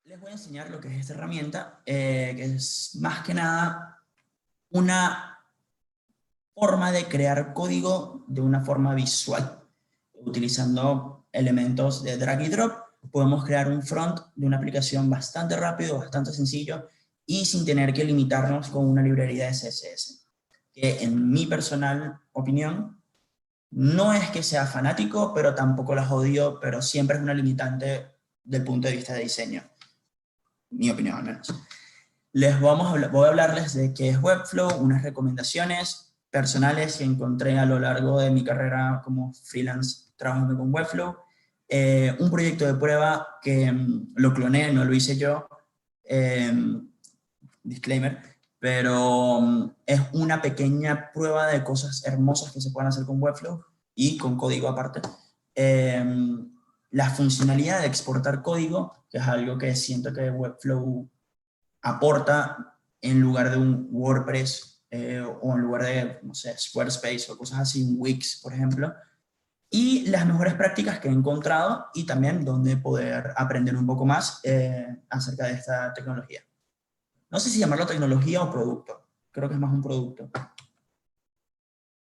Les voy a enseñar lo que es esta herramienta, que es más que nada una forma de crear código de una forma visual. Utilizando elementos de drag y drop, podemos crear un front de una aplicación bastante rápido, bastante sencillo, y sin tener que limitarnos con una librería de CSS. Que en mi personal opinión, no es que sea fanático, pero tampoco las odio, pero siempre es una limitante del punto de vista de diseño. Mi opinión al menos. Voy a hablarles de qué es Webflow, unas recomendaciones personales que encontré a lo largo de mi carrera como freelance trabajando con Webflow, un proyecto de prueba que lo cloné, no lo hice yo, disclaimer, pero es una pequeña prueba de cosas hermosas que se pueden hacer con Webflow y con código aparte. La funcionalidad de exportar código, que es algo que siento que Webflow aporta en lugar de un WordPress o en lugar de, no sé, Squarespace o cosas así, un Wix, por ejemplo, y las mejores prácticas que he encontrado y también donde poder aprender un poco más acerca de esta tecnología. No sé si llamarlo tecnología o producto, creo que es más un producto.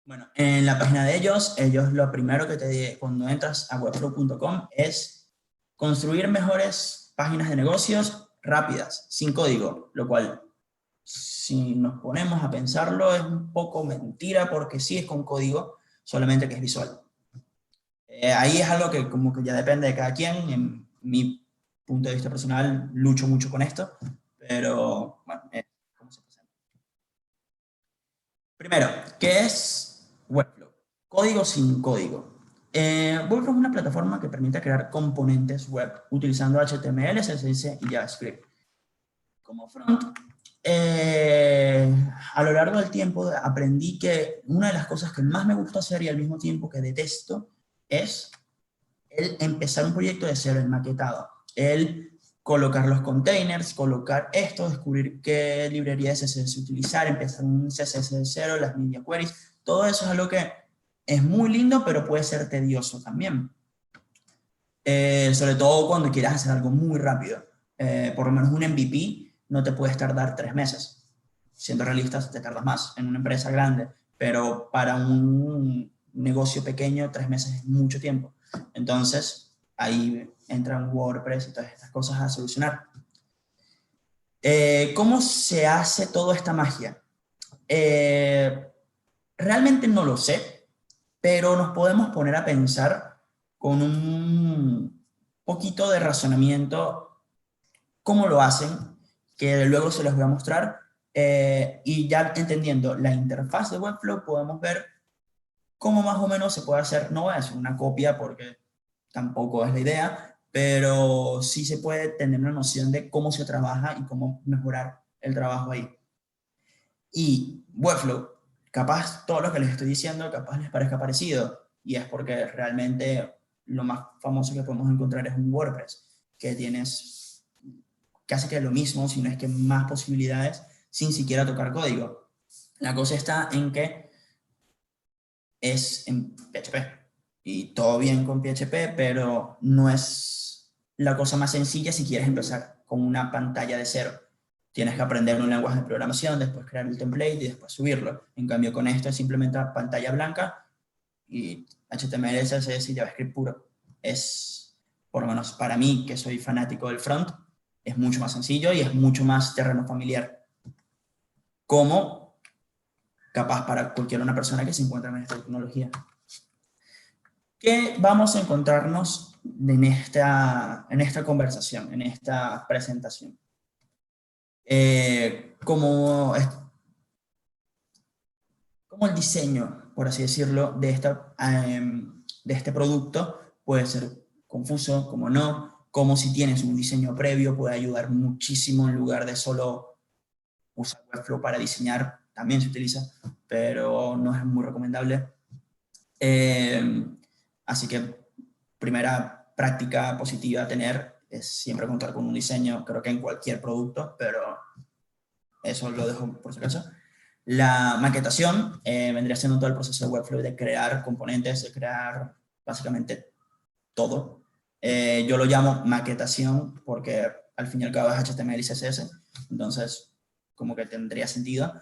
Bueno, en la página de ellos lo primero que te dice cuando entras a webflow.com es construir mejores páginas de negocios rápidas, sin código, lo cual si nos ponemos a pensarlo, es un poco mentira porque sí es con código, solamente que es visual. Ahí es algo que como que ya depende de cada quien. En mi punto de vista personal, lucho mucho con esto, pero bueno, ¿cómo se presenta? Primero, ¿qué es Webflow? Código sin código. Webflow es una plataforma que permite crear componentes web utilizando HTML, CSS y JavaScript. Como front, a lo largo del tiempo aprendí que una de las cosas que más me gusta hacer y al mismo tiempo que detesto es el empezar un proyecto de cero, el maquetado, el colocar los containers, colocar esto, descubrir qué librería de CSS utilizar, empezar un CSS de cero, las media queries, todo eso es algo que es muy lindo, pero puede ser tedioso también. Sobre todo cuando quieras hacer algo muy rápido. Por lo menos un MVP no te puedes tardar 3 meses. Siendo realistas, te tardas más en una empresa grande, pero para un negocio pequeño, 3 meses es mucho tiempo. Entonces, ahí entran WordPress y todas estas cosas a solucionar. ¿Cómo se hace toda esta magia? Realmente no lo sé, pero nos podemos poner a pensar con un poquito de razonamiento cómo lo hacen, que luego se los voy a mostrar, y ya entendiendo la interfaz de Webflow podemos ver cómo más o menos se puede hacer. No voy a hacer una copia porque tampoco es la idea, pero sí se puede tener una noción de cómo se trabaja y cómo mejorar el trabajo ahí. Y Webflow, capaz todo lo que les estoy diciendo, capaz les parezca parecido, y es porque realmente lo más famoso que podemos encontrar es un WordPress, que tienes casi que lo mismo, si no es que más posibilidades, sin siquiera tocar código. La cosa está en que es en PHP, y todo bien con PHP, pero no es la cosa más sencilla si quieres empezar con una pantalla de cero. Tienes que aprender un lenguaje de programación, después crear el template y después subirlo. En cambio, con esto es simplemente pantalla blanca y HTML, CSS y JavaScript puro. Es, por lo menos para mí, que soy fanático del front, es mucho más sencillo y es mucho más terreno familiar. Como capaz para cualquier una persona que se encuentra en esta tecnología. ¿Qué vamos a encontrarnos en esta conversación, en esta presentación? Como el diseño, por así decirlo, de este producto puede ser confuso, como no, como si tienes un diseño previo puede ayudar muchísimo en lugar de solo usar Webflow para diseñar, también se utiliza, pero no es muy recomendable. Así que primera práctica positiva a tener es siempre contar con un diseño, creo que en cualquier producto, pero eso lo dejo por si acaso. La maquetación vendría siendo todo el proceso de Webflow de crear componentes, de crear básicamente todo. Yo lo llamo maquetación porque al fin y al cabo es HTML y CSS, entonces como que tendría sentido.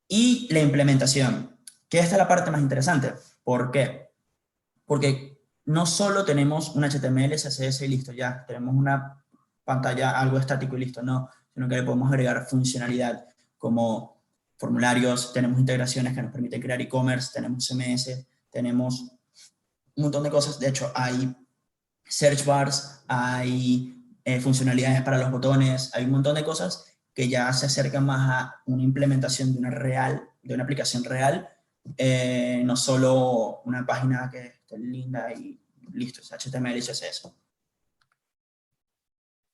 Y la implementación, que esta es la parte más interesante. ¿Por qué? Porque no solo tenemos un HTML, CSS y listo, ya, tenemos una pantalla, algo estático y listo, no, sino que le podemos agregar funcionalidad como formularios, tenemos integraciones que nos permiten crear e-commerce, tenemos CMS, tenemos un montón de cosas. De hecho, hay search bars, hay funcionalidades para los botones, hay un montón de cosas que ya se acercan más a una implementación de una aplicación real, no solo una página que esté linda y listo, es HTML y CSS.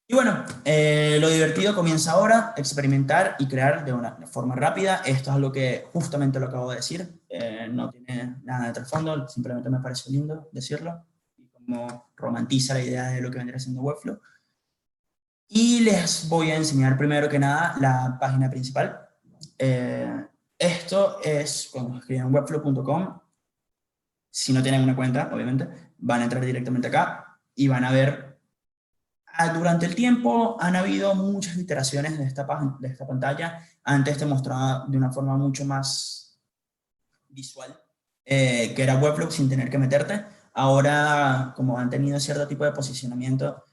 Y bueno, lo divertido comienza ahora, experimentar y crear de una forma rápida. Esto es algo que justamente lo acabo de decir, no tiene nada de trasfondo, simplemente me parece lindo decirlo, y como romantiza la idea de lo que vendría siendo Webflow. Y les voy a enseñar primero que nada la página principal. Esto es, cuando escriben webflow.com, si no tienen una cuenta, obviamente, van a entrar directamente acá y van a ver, durante el tiempo han habido muchas iteraciones de esta pantalla. Antes te mostraba de una forma mucho más visual, que era Webflow sin tener que meterte. Ahora, como han tenido cierto tipo de posicionamiento,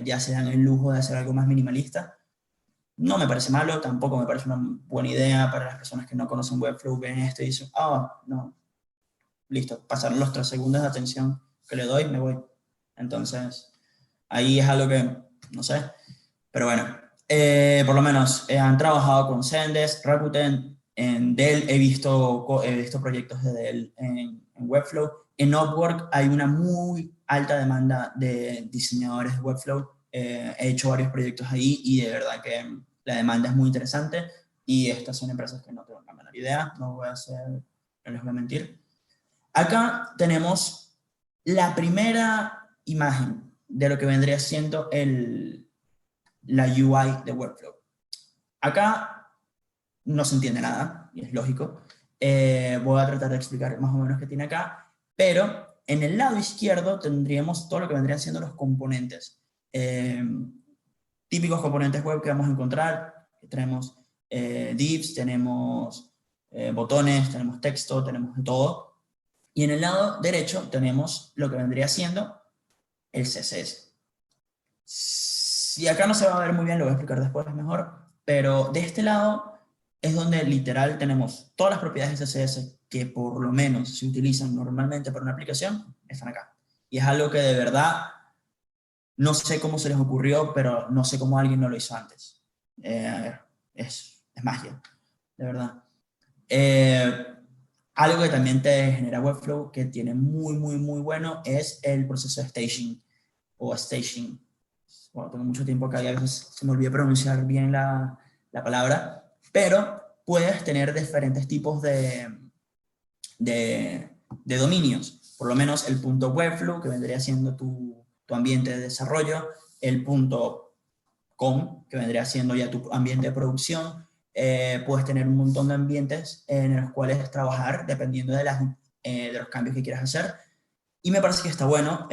ya se dan el lujo de hacer algo más minimalista. No me parece malo, tampoco me parece una buena idea para las personas que no conocen Webflow, ven esto y dicen, no, listo, pasaron los 3 segundos de atención que le doy, me voy. Entonces, ahí es algo que, no sé, pero bueno, por lo menos han trabajado con Zendesk, Rakuten, en Dell he visto proyectos de Dell en Webflow. En Upwork hay una muy alta demanda de diseñadores de Webflow. He hecho varios proyectos ahí y de verdad que la demanda es muy interesante y estas son empresas que no tengo la menor idea, no les voy a mentir. Acá tenemos la primera imagen de lo que vendría siendo la UI de Webflow. Acá no se entiende nada, y es lógico. Voy a tratar de explicar más o menos qué tiene acá, pero en el lado izquierdo tendríamos todo lo que vendrían siendo los componentes. Típicos componentes web que vamos a encontrar. Tenemos divs, tenemos botones, tenemos texto, tenemos de todo. Y en el lado derecho tenemos lo que vendría siendo el CSS. Si acá no se va a ver muy bien, lo voy a explicar después mejor, pero de este lado es donde literal tenemos todas las propiedades de CSS que por lo menos se utilizan normalmente para una aplicación, están acá. Y es algo que de verdad no sé cómo se les ocurrió, pero no sé cómo alguien no lo hizo antes. Es magia, de verdad. Algo que también te genera Webflow, que tiene muy bueno, es el proceso de staging o staging. Bueno, tengo mucho tiempo acá y a veces se me olvida pronunciar bien la palabra, pero puedes tener diferentes tipos de dominios. Por lo menos el punto Webflow, que vendría siendo tu ambiente de desarrollo, el punto com, que vendría siendo ya tu ambiente de producción. Puedes tener un montón de ambientes en los cuales trabajar dependiendo de los cambios que quieras hacer. Y me parece que está bueno.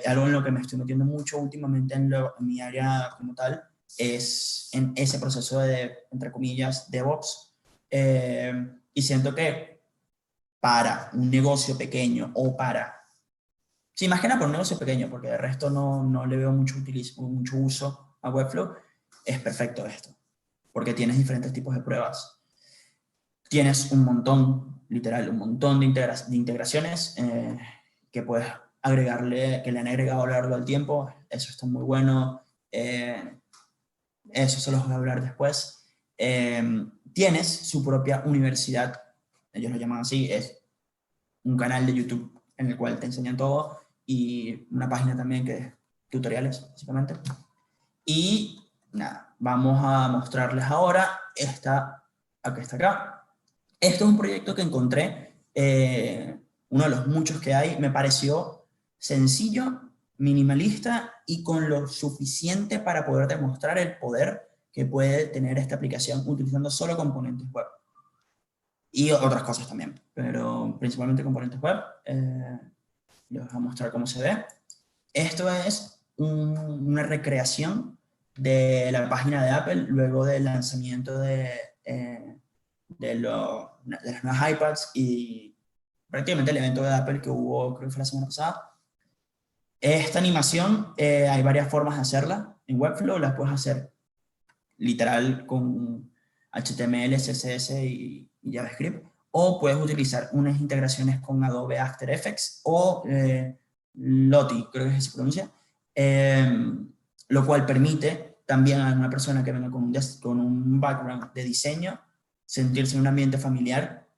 Algo en lo que me estoy metiendo mucho últimamente en mi área como tal es en ese proceso de, entre comillas, DevOps. Y siento que para un negocio pequeño o para... Sí, más que nada para un negocio pequeño, porque de resto no le veo mucho uso a Webflow, es perfecto esto, porque tienes diferentes tipos de pruebas. Tienes un montón, literal, un montón de integraciones que puedes agregarle, que le han agregado a lo largo del tiempo. Eso está muy bueno. Eso se los voy a hablar después. Tienes su propia universidad, ellos lo llaman así, es un canal de YouTube en el cual te enseñan todo y una página también que es tutoriales, básicamente. Y nada, vamos a mostrarles ahora que está acá. Esto es un proyecto que encontré, uno de los muchos que hay, me pareció sencillo, minimalista y con lo suficiente para poder demostrar el poder que puede tener esta aplicación utilizando solo componentes web. Y otras cosas también, pero principalmente componentes web. Les voy a mostrar cómo se ve. Esto es una recreación de la página de Apple luego del lanzamiento de las nuevas iPads y prácticamente el evento de Apple que hubo, creo que fue la semana pasada. Esta animación, hay varias formas de hacerla. En Webflow las puedes hacer literal con HTML, CSS y JavaScript, o puedes utilizar unas integraciones con Adobe After Effects o Lottie, creo que se pronuncia, lo cual permite también a una persona que venga con un background de diseño sentirse en un ambiente familiar.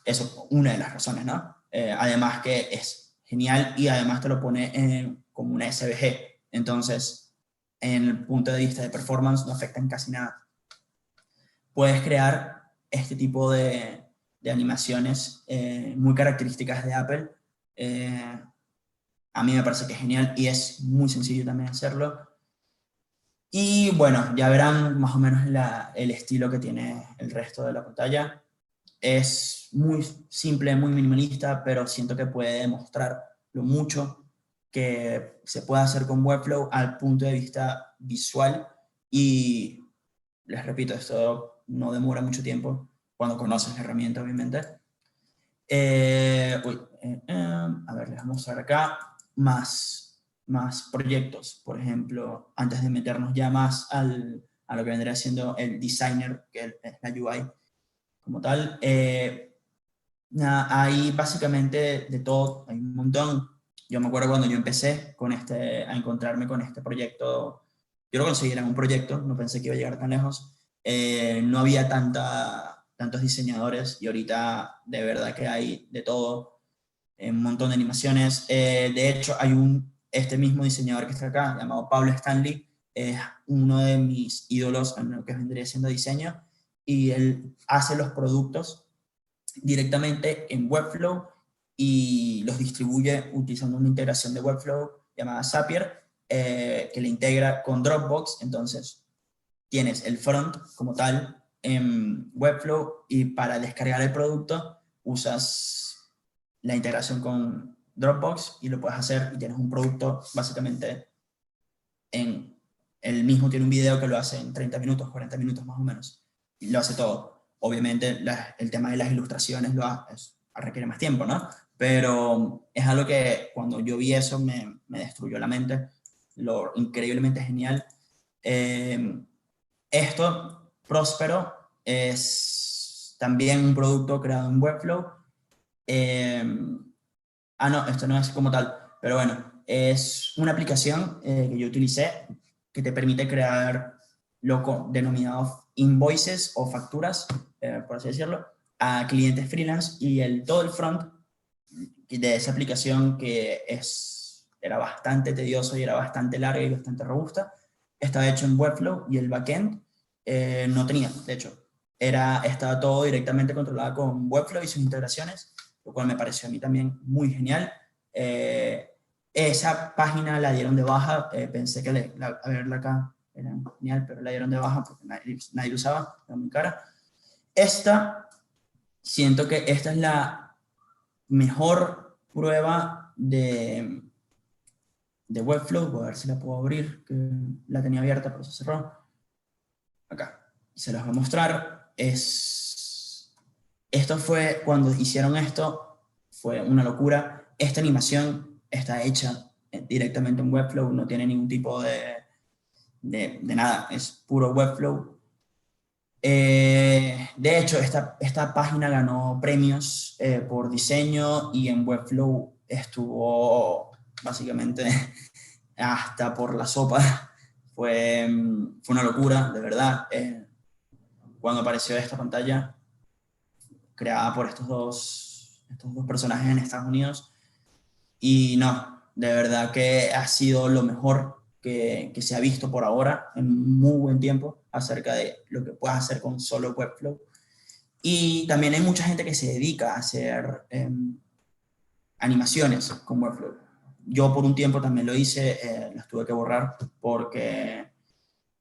Eso, una de las razones, ¿no? Además que es genial y además te lo pone como una SVG. Entonces, en el punto de vista de performance no afecta en casi nada. Puedes crear este tipo de animaciones muy características de Apple. A mí me parece que es genial y es muy sencillo también hacerlo. Y bueno, ya verán más o menos el estilo que tiene el resto de la pantalla. Es muy simple, muy minimalista, pero siento que puede demostrar lo mucho que se puede hacer con Webflow al punto de vista visual. Y les repito, esto no demora mucho tiempo cuando conoces la herramienta, obviamente. A ver, les voy a mostrar acá más proyectos. Por ejemplo, antes de meternos ya más a lo que vendría siendo el designer, que es la UI como tal. Hay básicamente de todo, hay un montón. Yo me acuerdo cuando yo empecé a encontrarme con este proyecto, yo lo conseguí en un proyecto, no pensé que iba a llegar tan lejos. No había tantos diseñadores y ahorita de verdad que hay de todo, un montón de animaciones. De hecho, este mismo diseñador que está acá, llamado Pablo Stanley, es uno de mis ídolos en lo que vendría siendo diseño, y él hace los productos directamente en Webflow y los distribuye utilizando una integración de Webflow llamada Zapier, que le integra con Dropbox. Entonces tienes el front como tal en Webflow y para descargar el producto usas la integración con Dropbox y lo puedes hacer y tienes un producto básicamente en el mismo. Tiene un video que lo hace en 30 minutos, 40 minutos más o menos, y lo hace todo. Obviamente el tema de las ilustraciones requiere más tiempo, ¿no? Pero es algo que cuando yo vi eso me destruyó la mente, lo increíblemente genial. Esto, Próspero, es también un producto creado en Webflow. Eh, no, esto no es como tal, pero bueno, es una aplicación que yo utilicé que te permite crear denominados invoices o facturas, por así decirlo, a clientes freelance, y todo el front de esa aplicación, que era bastante tedioso y era bastante larga y bastante robusta, estaba hecho en Webflow, y el backend no tenía, de hecho, estaba todo directamente controlado con Webflow y sus integraciones, lo cual me pareció a mí también muy genial. Eh, Esa página la dieron de baja, pensé que a verla acá era genial, pero la dieron de baja porque nadie lo usaba, era muy cara. Siento que esta es la mejor prueba de Webflow. Voy a ver si la puedo abrir, que la tenía abierta pero se cerró. Acá, se las voy a mostrar. Esto fue, cuando hicieron esto, fue una locura. Esta animación está hecha directamente en Webflow, no tiene ningún tipo de nada, es puro Webflow. De hecho, esta página ganó premios por diseño, y en Webflow estuvo básicamente hasta por la sopa. Fue una locura, de verdad. Cuando apareció esta pantalla creada por estos dos personajes en Estados Unidos, y no, de verdad que ha sido lo mejor que se ha visto por ahora en muy buen tiempo acerca de lo que puedes hacer con solo Webflow. Y también hay mucha gente que se dedica a hacer animaciones con Webflow. Yo por un tiempo también lo hice, las tuve que borrar porque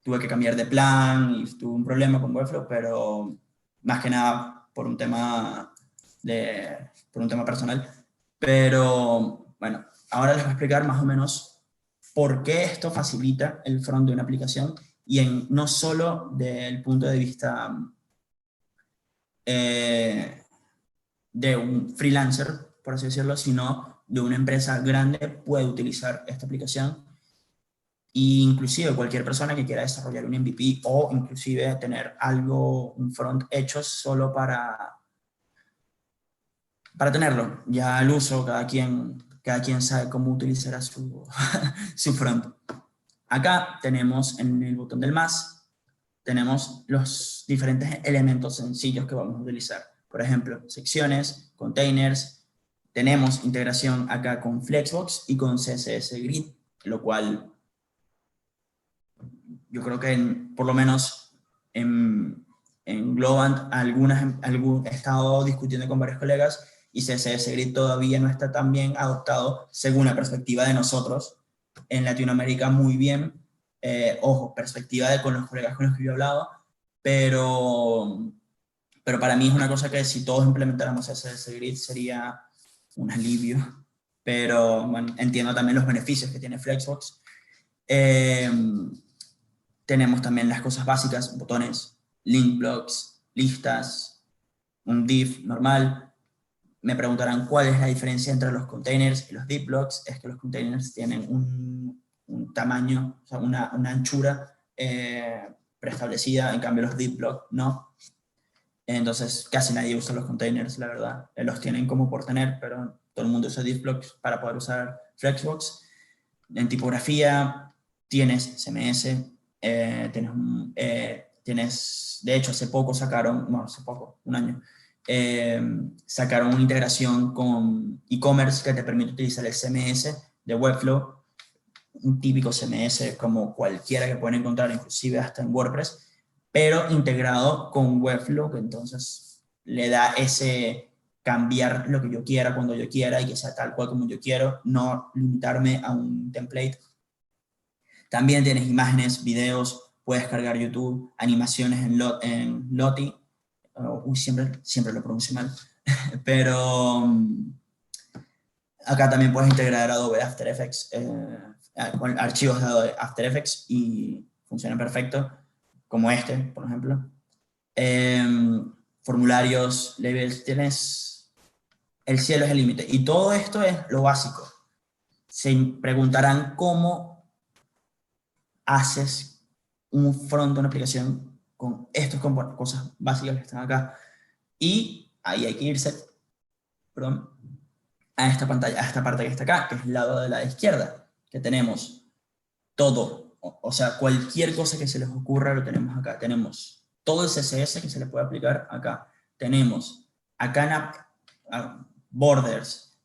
tuve que cambiar de plan y tuve un problema con Webflow, pero más que nada por un tema personal. Pero bueno, ahora les voy a explicar más o menos por qué esto facilita el front de una aplicación y no solo del punto de vista eh, de un freelancer, por así decirlo, sino de una empresa grande puede utilizar esta aplicación, e inclusive cualquier persona que quiera desarrollar un MVP o inclusive tener algo, un front hecho solo para tenerlo. Ya al uso, cada quien sabe cómo utilizará su front. Acá tenemos en el botón del más, tenemos los diferentes elementos sencillos que vamos a utilizar. Por ejemplo, secciones, containers, tenemos integración acá con Flexbox y con CSS Grid, lo cual yo creo que por lo menos en Globant he estado discutiendo con varios colegas y CSS Grid todavía no está tan bien adoptado según la perspectiva de nosotros. En Latinoamérica muy bien, ojo, perspectiva con los colegas con los que yo he hablado, pero, pero para mí es una cosa que si todos implementáramos CSS Grid sería un alivio, pero bueno, entiendo también los beneficios que tiene Flexbox. Tenemos también las cosas básicas, botones, link blocks, listas, un div normal. Me preguntarán cuál es la diferencia entre los containers y los div blocks. Es que los containers tienen un tamaño, o sea, una anchura preestablecida, en cambio los div blocks no. Entonces casi nadie usa los containers, la verdad. Los tienen como por tener, pero todo el mundo usa div blocks para poder usar Flexbox. En tipografía tienes CMS, de hecho hace poco sacaron, no, hace poco, un año, sacaron una integración con e-commerce que te permite utilizar el CMS de Webflow, un típico CMS como cualquiera que pueden encontrar, inclusive hasta en WordPress, pero integrado con Webflow, que entonces le da ese cambiar lo que yo quiera cuando yo quiera y que sea tal cual como yo quiero, no limitarme a un template. También tienes imágenes, videos, puedes cargar YouTube, animaciones en Lottie. Siempre lo pronuncio mal. Pero acá también puedes integrar Adobe After Effects con archivos de Adobe After Effects y funcionan perfecto, como este, por ejemplo. Formularios, labels, tienes el cielo es el límite. Y todo esto es lo básico. Se preguntarán cómo haces un front de una aplicación con estas cosas básicas que están acá. Y ahí hay que irse, perdón, a esta pantalla, a esta parte que está acá, que es el lado de la izquierda, que tenemos todo, o sea, cualquier cosa que se les ocurra lo tenemos acá. Tenemos todo el CSS que se le puede aplicar acá. Tenemos acá borders,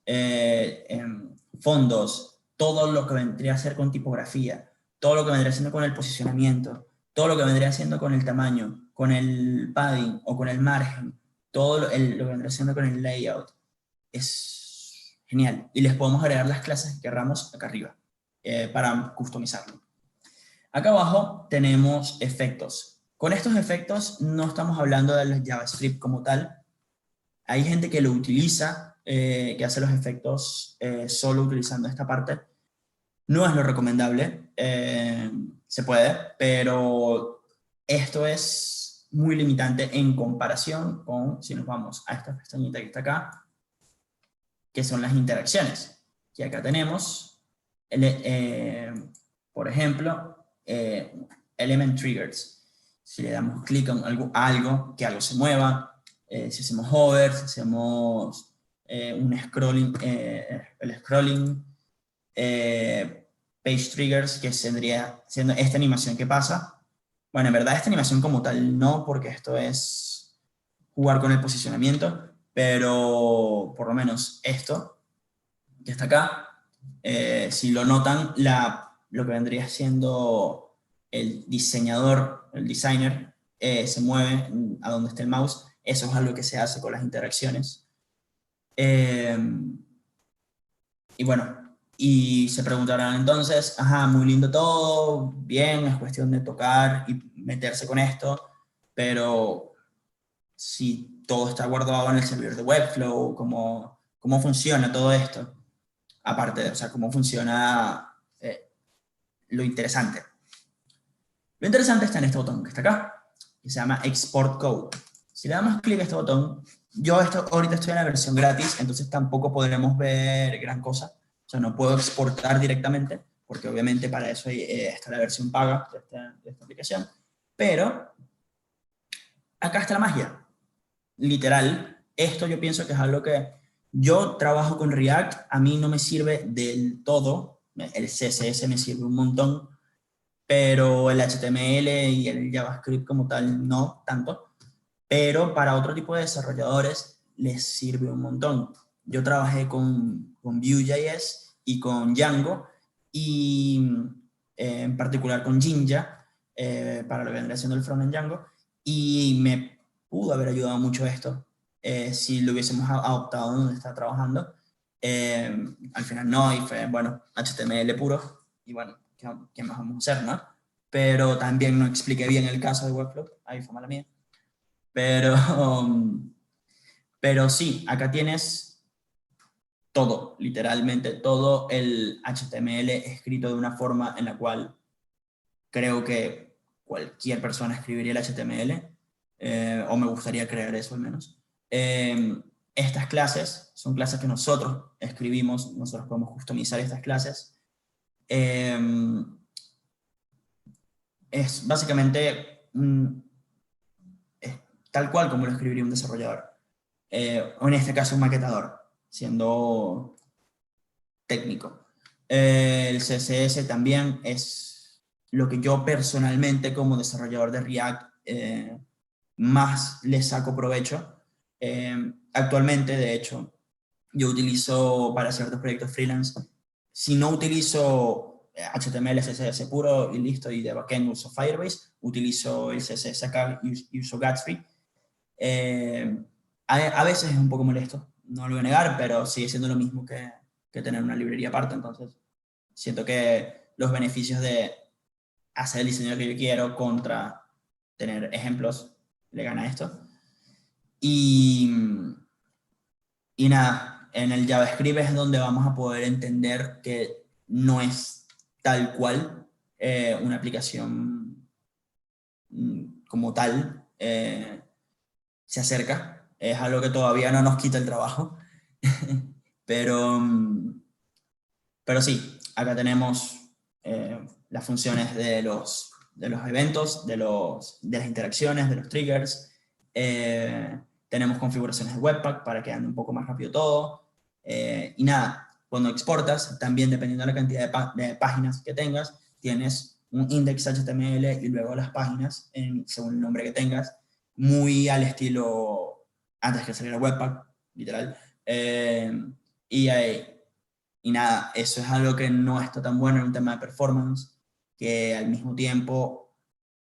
fondos, todo lo que vendría a ser con tipografía, todo lo que vendría siendo con el posicionamiento, todo lo que vendría siendo con el tamaño, con el padding o con el margen, todo lo que vendría siendo con el layout. Es genial. Y les podemos agregar las clases que queramos acá arriba para customizarlo. Acá abajo tenemos efectos. Con estos efectos no estamos hablando del JavaScript como tal. Hay gente que lo utiliza, que hace los efectos solo utilizando esta parte. No es lo recomendable, se puede, pero esto es muy limitante en comparación con, si nos vamos a esta pestañita que está acá, que son las interacciones. Que acá tenemos, por ejemplo, Element Triggers. Si le damos clic a algo, que algo se mueva, si hacemos hover, si hacemos un scrolling, el scrolling, page triggers, que vendría siendo esta animación que pasa. Bueno, en verdad esta animación como tal no, porque esto es jugar con el posicionamiento, pero por lo menos esto, que está acá, si lo notan, lo que vendría siendo el diseñador, el designer, se mueve a donde esté el mouse. Eso es algo que se hace con las interacciones. Y bueno, y se preguntarán entonces, ajá, muy lindo todo, bien, es cuestión de tocar y meterse con esto, pero si todo está guardado en el servidor de Webflow, ¿cómo funciona todo esto? Aparte de, o sea, cómo funciona lo interesante. Lo interesante está en este botón que está acá, que se llama Export Code. Si le damos clic a este botón, ahorita estoy en la versión gratis, entonces tampoco podremos ver gran cosa. O sea, no puedo exportar directamente, porque obviamente para eso está la versión paga de esta aplicación. Pero acá está la magia. Literal, esto yo pienso que es algo que yo trabajo con React, a mí no me sirve del todo, el CSS me sirve un montón, pero el HTML y el JavaScript como tal no tanto, pero para otro tipo de desarrolladores les sirve un montón. Yo trabajé con Vue.js y con Django y en particular con Jinja para lo que vendría siendo el frontend Django y me pudo haber ayudado mucho esto si lo hubiésemos adoptado donde está trabajando. Al final no, y fue, bueno, HTML puro, y bueno, ¿qué más vamos a hacer, no? Pero también no expliqué bien el caso de Webflow, ahí fue mala mía. Pero, pero sí, acá tienes todo, literalmente todo el HTML escrito de una forma en la cual creo que cualquier persona escribiría el HTML, o me gustaría creer eso al menos. Estas clases son clases que nosotros escribimos, nosotros podemos customizar estas clases. Es básicamente es tal cual como lo escribiría un desarrollador. O en este caso un maquetador, siendo técnico. El CSS también es lo que yo personalmente como desarrollador de React más le saco provecho. Actualmente, de hecho, yo utilizo para ciertos proyectos freelance, si no utilizo HTML, CSS puro y listo, y de backend uso Firebase, utilizo el CSS acá y uso Gatsby. A veces es un poco molesto, no lo voy a negar, pero sigue siendo lo mismo que tener una librería aparte, entonces siento que los beneficios de hacer el diseño que yo quiero contra tener ejemplos le gana esto. Y, y nada, en el JavaScript es donde vamos a poder entender que no es tal cual una aplicación como tal se acerca. Es algo que todavía no nos quita el trabajo. pero, pero sí, acá tenemos las funciones de los eventos, de las interacciones, de los triggers. Tenemos configuraciones de Webpack para que ande un poco más rápido todo. Y nada, cuando exportas, también dependiendo de la cantidad de páginas que tengas, tienes un index HTML y luego las páginas, según el nombre que tengas, muy al estilo antes que saliera Webpack, literal. Y, y nada, eso es algo que no está tan bueno en un tema de performance, que al mismo tiempo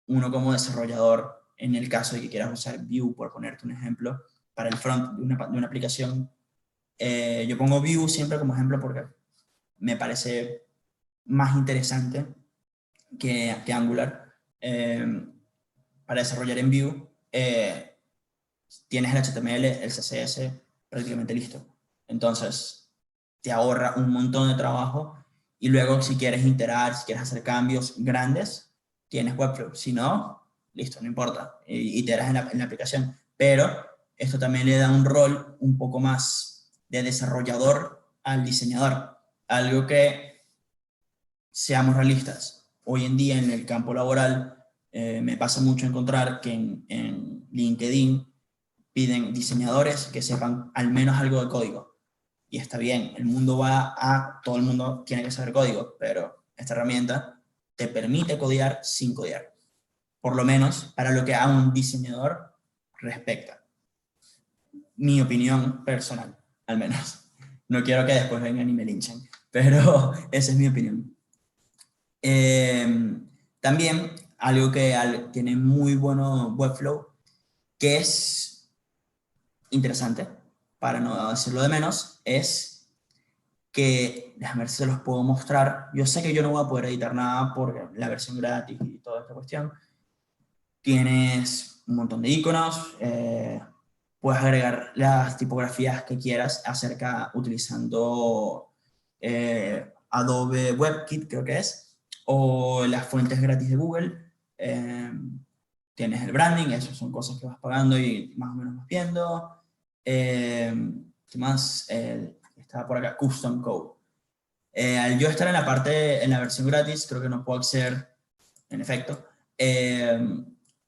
uno como desarrollador, en el caso de que quieras usar Vue, por ponerte un ejemplo, para el front de una aplicación, yo pongo Vue siempre como ejemplo porque me parece más interesante que Angular. Para desarrollar en Vue, tienes el HTML, el CSS prácticamente listo. Entonces, te ahorra un montón de trabajo y luego si quieres iterar, si quieres hacer cambios grandes, tienes Webflow. Si no, listo, no importa, iteras en la aplicación. Pero esto también le da un rol un poco más de desarrollador al diseñador. Algo que, seamos realistas, hoy en día en el campo laboral me pasa mucho encontrar que en LinkedIn piden diseñadores que sepan al menos algo de código. Y está bien, el mundo va a, todo el mundo tiene que saber código, pero esta herramienta te permite codear sin codear. Por lo menos para lo que a un diseñador respecta. Mi opinión personal, al menos. No quiero que después vengan y me linchen, pero esa es mi opinión. También algo que tiene muy bueno Webflow, que es interesante, para no decirlo de menos, es que, déjame ver si se los puedo mostrar. Yo sé que yo no voy a poder editar nada porque la versión gratis y toda esta cuestión. Tienes un montón de iconos, puedes agregar las tipografías que quieras utilizando Adobe WebKit, creo que es. o las fuentes gratis de Google. Tienes el branding, eso son cosas que vas pagando y más o menos vas viendo. ¿Qué más? Estaba por acá, Custom Code. Al yo estar en la parte, en la versión gratis, creo que no puedo acceder, en efecto,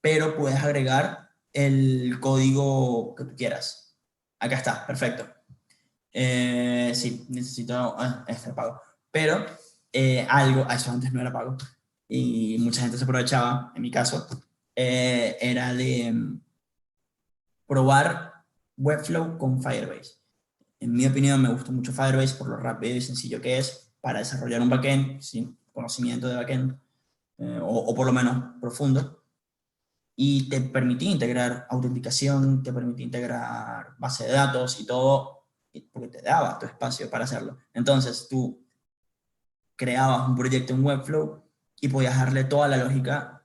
pero puedes agregar el código que tú quieras. Acá está, perfecto. Sí, necesito este pago. Pero eso antes no era pago. Y mucha gente se aprovechaba, en mi caso, era de probar Webflow con Firebase. En mi opinión, me gusta mucho Firebase por lo rápido y sencillo que es para desarrollar un backend sin conocimiento de backend, o por lo menos profundo. Y te permitía integrar autenticación, te permitía integrar base de datos y todo, porque te daba tu espacio para hacerlo. Entonces tú creabas un proyecto en Webflow y podías darle toda la lógica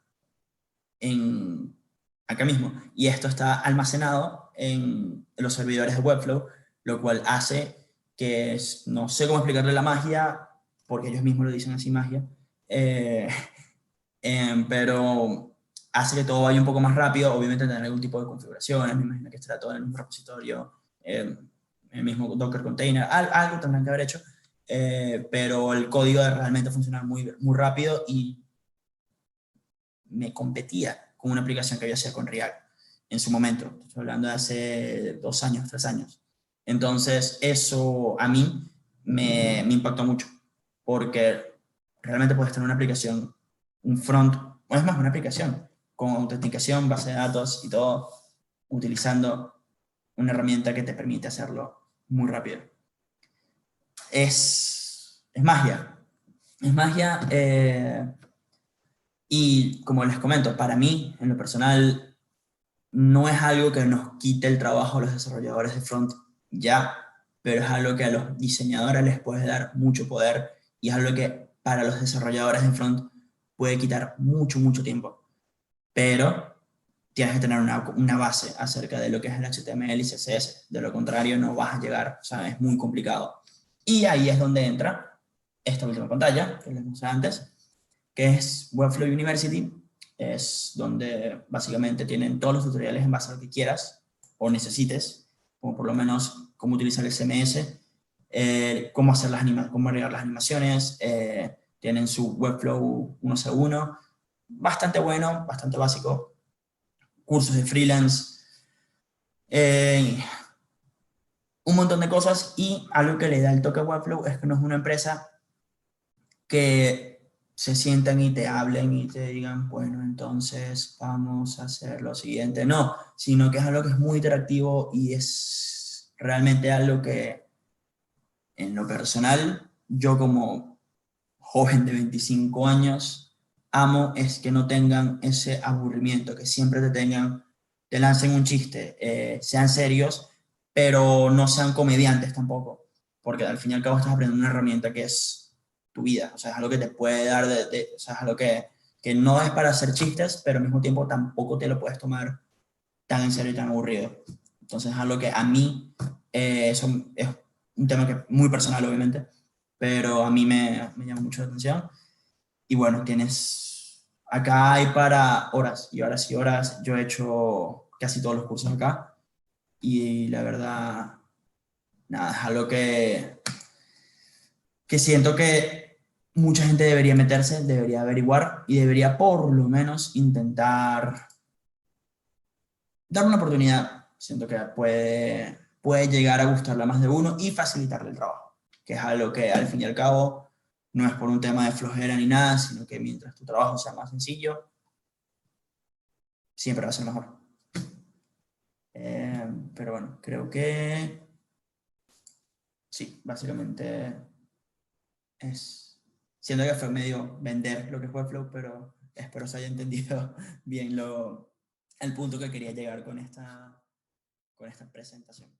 acá mismo. Y esto está almacenado en los servidores de Webflow, lo cual hace que, no sé cómo explicarle la magia, porque ellos mismos lo dicen así, magia, eh, pero hace que todo vaya un poco más rápido. Obviamente tener algún tipo de configuraciones, me imagino que estará todo en el mismo repositorio, el mismo Docker container, algo tendrán que haber hecho, pero el código realmente funciona muy, muy rápido y me competía con una aplicación que yo hacía con React en su momento. Estoy hablando de hace 2 años, 3 años. Entonces, eso a mí me impactó mucho, porque realmente puedes tener una aplicación, un front, o es más, una aplicación con autenticación, base de datos y todo, utilizando una herramienta que te permite hacerlo muy rápido. Es magia. Es magia. Y como les comento, para mí, en lo personal, no es algo que nos quite el trabajo a los desarrolladores de front ya, pero es algo que a los diseñadores les puede dar mucho poder y es algo que para los desarrolladores de front puede quitar mucho, mucho tiempo. Pero tienes que tener una base acerca de lo que es el HTML y CSS. De lo contrario, no vas a llegar, o sea, es muy complicado. Y ahí es donde entra esta última pantalla que les mostré antes, que es Webflow University. Es donde básicamente tienen todos los tutoriales en base a lo que quieras o necesites, como por lo menos cómo utilizar el CMS, cómo hacer cómo agregar las animaciones, tienen su Webflow 1C1, bastante bueno, bastante básico, cursos de freelance, eh, un montón de cosas. Y algo que le da el toque a Webflow es que no es una empresa que se sientan y te hablen y te digan, bueno, entonces vamos a hacer lo siguiente. No, sino que es algo que es muy interactivo y es realmente algo que, en lo personal, yo como joven de 25 años, amo es que no tengan ese aburrimiento, que siempre te lancen un chiste, sean serios, pero no sean comediantes tampoco, porque al fin y al cabo estás aprendiendo una herramienta que es tu vida, o sea, es algo que te puede dar, o sea, es algo que no es para hacer chistes, pero al mismo tiempo tampoco te lo puedes tomar tan en serio y tan aburrido. Entonces es algo que a mí, eso es un tema que muy personal obviamente, pero a mí me llama mucho la atención. Y bueno, acá hay para horas y horas y horas. Yo he hecho casi todos los cursos acá y la verdad, nada, es algo que siento que mucha gente debería meterse, debería averiguar y debería por lo menos intentar dar una oportunidad. Siento que puede llegar a gustarle a más de uno y facilitarle el trabajo, que es algo que al fin y al cabo no es por un tema de flojera ni nada, sino que mientras tu trabajo sea más sencillo, siempre va a ser mejor. Pero bueno, creo que sí, básicamente es... Siento que fue medio vender lo que fue Flow, pero espero se haya entendido bien el punto que quería llegar con esta presentación.